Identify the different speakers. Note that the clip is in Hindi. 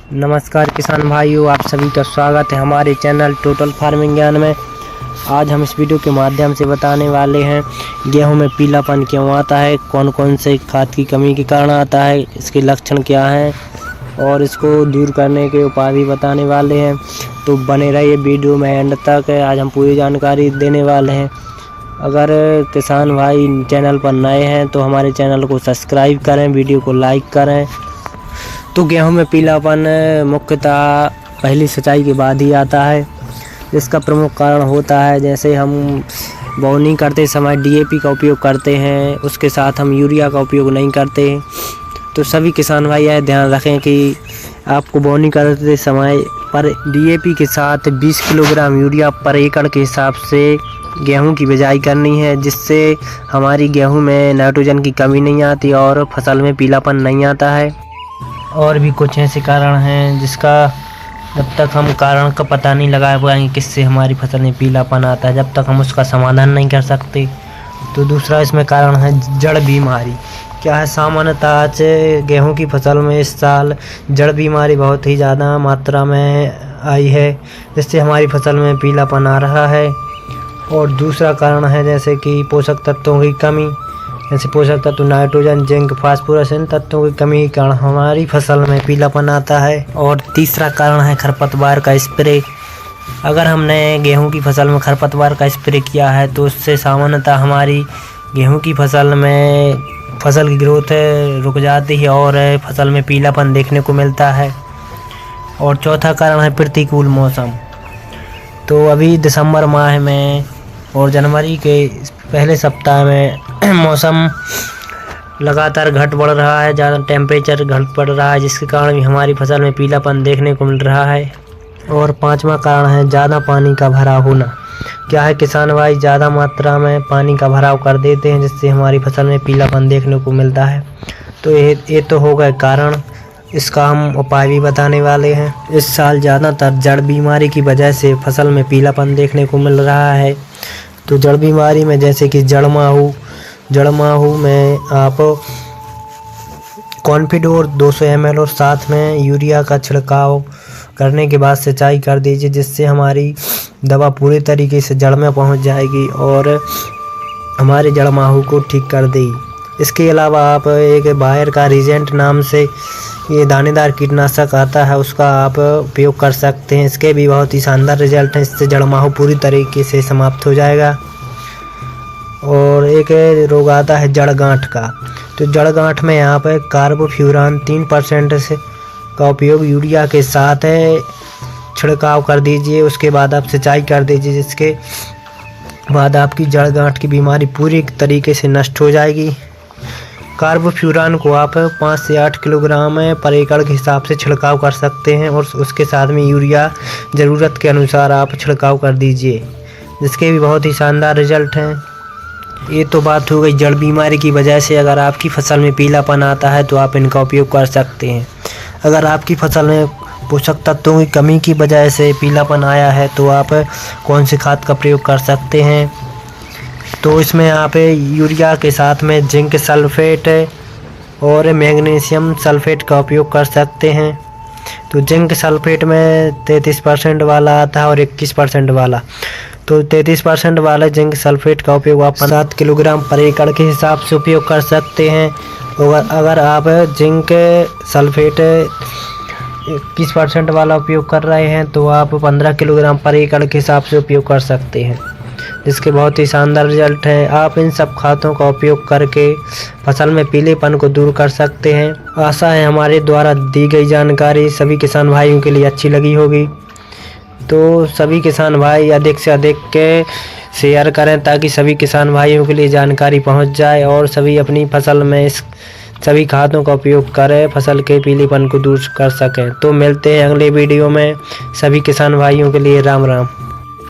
Speaker 1: नमस्कार किसान भाइयों, आप सभी का स्वागत है हमारे चैनल टोटल फार्मिंग ज्ञान में। आज हम इस वीडियो के माध्यम से बताने वाले हैं गेहूं में पीलापन क्यों आता है, कौन कौन से खाद की कमी के कारण आता है, इसके लक्षण क्या हैं और इसको दूर करने के उपाय भी बताने वाले हैं। तो बने रहिए वीडियो में एंड तक। आज हम पूरी जानकारी देने वाले हैं। अगर किसान भाई चैनल पर नए हैं तो हमारे चैनल को सब्सक्राइब करें, वीडियो को लाइक करें। तो गेहूं में पीलापन मुख्यतः पहली सिंचाई के बाद ही आता है, जिसका प्रमुख कारण होता है जैसे हम बोनी करते समय डीएपी का उपयोग करते हैं, उसके साथ हम यूरिया का उपयोग नहीं करते। तो सभी किसान भाई यह ध्यान रखें कि आपको बोनी करते समय पर डीएपी के साथ 20 किलोग्राम यूरिया पर एकड़ के हिसाब से गेहूं की बिजाई करनी है, जिससे हमारी गेहूं में नाइट्रोजन की कमी नहीं आती और फसल में पीलापन नहीं आता है। और भी कुछ ऐसे कारण हैं जिसका जब तक हम कारण का पता नहीं लगा पाएंगे किससे हमारी फसल में पीलापन आता है, जब तक हम उसका समाधान नहीं कर सकते। तो दूसरा इसमें कारण है जड़ बीमारी। क्या है, सामान्यतः आज गेहूं की फसल में इस साल जड़ बीमारी बहुत ही ज़्यादा मात्रा में आई है, जिससे हमारी फसल में पीलापन आ रहा है। और दूसरा कारण है जैसे कि पोषक तत्वों की कमी, जैसे पोषक तत्व नाइट्रोजन, जिंक, फास्फोरस, इन तत्वों की कमी के कारण हमारी फसल में पीलापन आता है। और तीसरा कारण है खरपतवार का स्प्रे। अगर हमने गेहूं की फसल में खरपतवार का स्प्रे किया है तो उससे सामान्यतः हमारी गेहूं की फसल में फसल की ग्रोथ रुक जाती है और फसल में पीलापन देखने को मिलता है। और चौथा कारण है प्रतिकूल मौसम। तो अभी दिसंबर माह में और जनवरी के पहले सप्ताह में मौसम लगातार घट बढ़ रहा है, ज़्यादा टेम्परेचर घट बढ़ रहा है, जिसके कारण भी हमारी फसल में पीलापन देखने को मिल रहा है। और पांचवा कारण है ज़्यादा पानी का भराव होना। क्या है, किसान भाई ज़्यादा मात्रा में पानी का भराव कर देते हैं, जिससे हमारी फसल में पीलापन देखने को मिलता है। तो ये तो हो गए कारण, इसका हम उपाय भी बताने वाले हैं। इस साल ज़्यादातर जड़ बीमारी की वजह से फसल में पीलापन देखने को मिल रहा है। तो जड़ बीमारी में जैसे कि जड़ माहू में आप कॉन्फिडोर 200 ml और साथ में यूरिया का छिड़काव करने के बाद सिंचाई कर दीजिए, जिससे हमारी दवा पूरी तरीके से जड़ में पहुंच जाएगी और हमारे जड़ माहू को ठीक कर देगी। इसके अलावा आप एक बायर का रीजेंट नाम से ये दानेदार कीटनाशक आता है, उसका आप उपयोग कर सकते हैं। इसके भी बहुत ही शानदार रिजल्ट हैं, इससे जड़ माहू पूरी तरीके से समाप्त हो जाएगा। और एक रोग आता है जड़ गांठ का। तो जड़ गांठ में यहाँ पर कार्बोफ्यूरान 3% से का उपयोग यूरिया के साथ छिड़काव कर दीजिए, उसके बाद आप सिंचाई कर दीजिए, जिसके बाद आपकी जड़ गांठ की बीमारी पूरी तरीके से नष्ट हो जाएगी। कार्बोफ्यूरान को आप 5 से 8 किलोग्राम पर एकड़ के हिसाब से छिड़काव कर सकते हैं और उसके साथ में यूरिया ज़रूरत के अनुसार आप छिड़काव कर दीजिए, जिसके भी बहुत ही शानदार रिजल्ट हैं। ये तो बात हो गई जड़ बीमारी की वजह से अगर आपकी फसल में पीलापन आता है तो आप इनका उपयोग कर सकते हैं। अगर आपकी फसल में पोषक तत्वों की कमी की वजह से पीलापन आया है तो आप कौन से खाद का प्रयोग कर सकते हैं। तो इसमें आप यूरिया के साथ में जिंक सल्फेट और मैग्नीशियम सल्फेट का उपयोग कर सकते हैं। तो जिंक सल्फेट में 33% वाला आता है और 21% वाला। तो 33% वाले जिंक सल्फेट का उपयोग आप 7 किलोग्राम पर एकड़ के हिसाब से उपयोग कर सकते हैं। और अगर आप जिंक सल्फेट 21% वाला उपयोग कर रहे हैं तो आप 15 किलोग्राम पर एकड़ के हिसाब से उपयोग कर सकते हैं, जिसके बहुत ही शानदार रिजल्ट है। आप इन सब खादों का उपयोग करके फसल में पीलेपन को दूर कर सकते हैं। आशा है हमारे द्वारा दी गई जानकारी सभी किसान भाइयों के लिए अच्छी लगी होगी। तो सभी किसान भाई अधिक से अधिक के शेयर करें ताकि सभी किसान भाइयों के लिए जानकारी पहुंच जाए और सभी अपनी फसल में इस सभी खादों का उपयोग करें, फसल के पीलेपन को दूर कर सकें। तो मिलते हैं अगले वीडियो में। सभी किसान भाइयों के लिए राम राम।